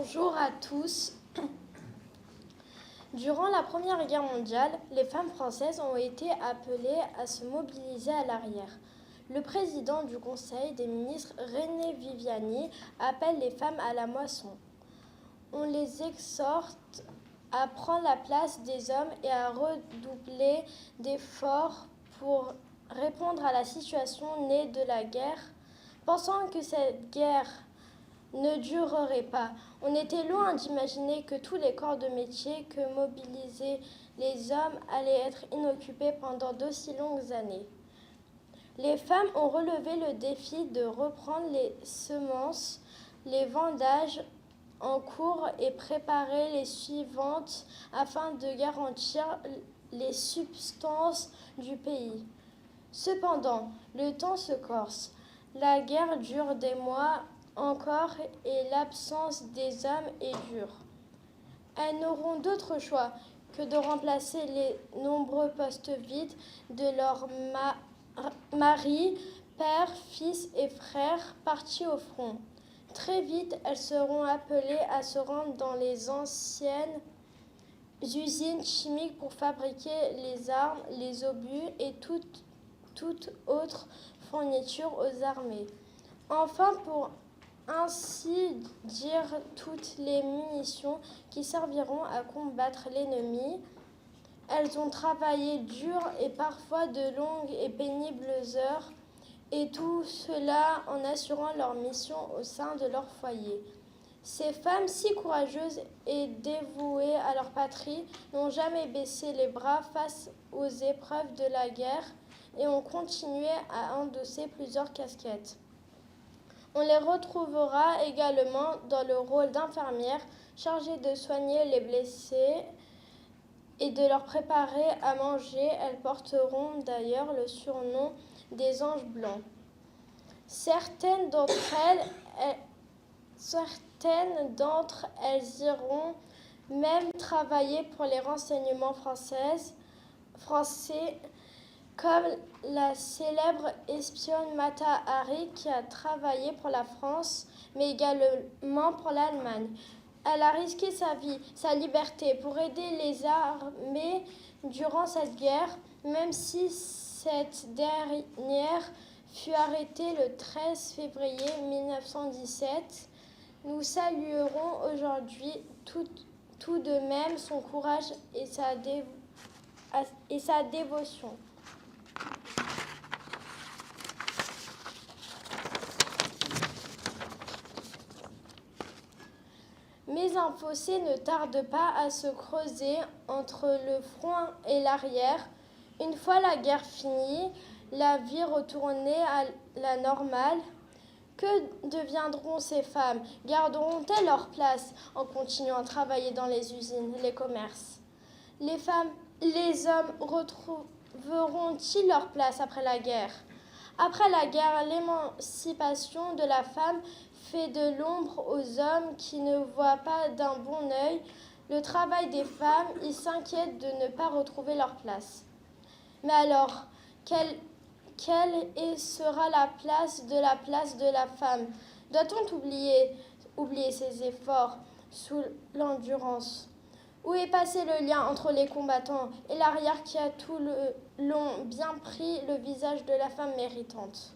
Bonjour à tous. Durant la Première Guerre mondiale, les femmes françaises ont été appelées à se mobiliser à l'arrière. Le président du Conseil des ministres, René Viviani, appelle les femmes à la moisson. On les exhorte à prendre la place des hommes et à redoubler d'efforts pour répondre à la situation née de la guerre. Pensant que cette guerre ne durerait pas. On était loin d'imaginer que tous les corps de métier que mobilisaient les hommes allaient être inoccupés pendant d'aussi longues années. Les femmes ont relevé le défi de reprendre les semences, les vendages en cours et préparer les suivantes afin de garantir les subsistances du pays. Cependant, le temps se corse. La guerre dure des mois encore et l'absence des hommes est dure. Elles n'auront d'autre choix que de remplacer les nombreux postes vides de leurs maris, pères, fils et frères partis au front. Très vite, elles seront appelées à se rendre dans les anciennes usines chimiques pour fabriquer les armes, les obus et toute autre fourniture aux armées. Enfin, pour ainsi dire, toutes les munitions qui serviront à combattre l'ennemi. Elles ont travaillé dur et parfois de longues et pénibles heures, et tout cela en assurant leur mission au sein de leur foyer. Ces femmes si courageuses et dévouées à leur patrie n'ont jamais baissé les bras face aux épreuves de la guerre et ont continué à endosser plusieurs casquettes. On les retrouvera également dans le rôle d'infirmières chargées de soigner les blessés et de leur préparer à manger. Elles porteront d'ailleurs le surnom des anges blancs. Certaines d'entre elles iront même travailler pour les renseignements français, comme la célèbre espionne Mata Hari qui a travaillé pour la France, mais également pour l'Allemagne. Elle a risqué sa vie, sa liberté pour aider les armées durant cette guerre, même si cette dernière fut arrêtée le 13 février 1917. Nous saluerons aujourd'hui tout de même son courage et sa dévotion. Mais un fossé ne tarde pas à se creuser entre le front et l'arrière. Une fois la guerre finie, la vie retournée à la normale, que deviendront ces femmes? Garderont-elles leur place en continuant à travailler dans les usines, les commerces? Les femmes, les hommes retrouveront-ils leur place après la guerre? Après la guerre, l'émancipation de la femme fait de l'ombre aux hommes qui ne voient pas d'un bon œil le travail des femmes. Ils s'inquiètent de ne pas retrouver leur place. Mais alors, quelle sera la place de la femme? Doit-on oublier ses efforts sous l'endurance? Où est passé le lien entre les combattants et l'arrière qui a tout le long bien pris le visage de la femme méritante?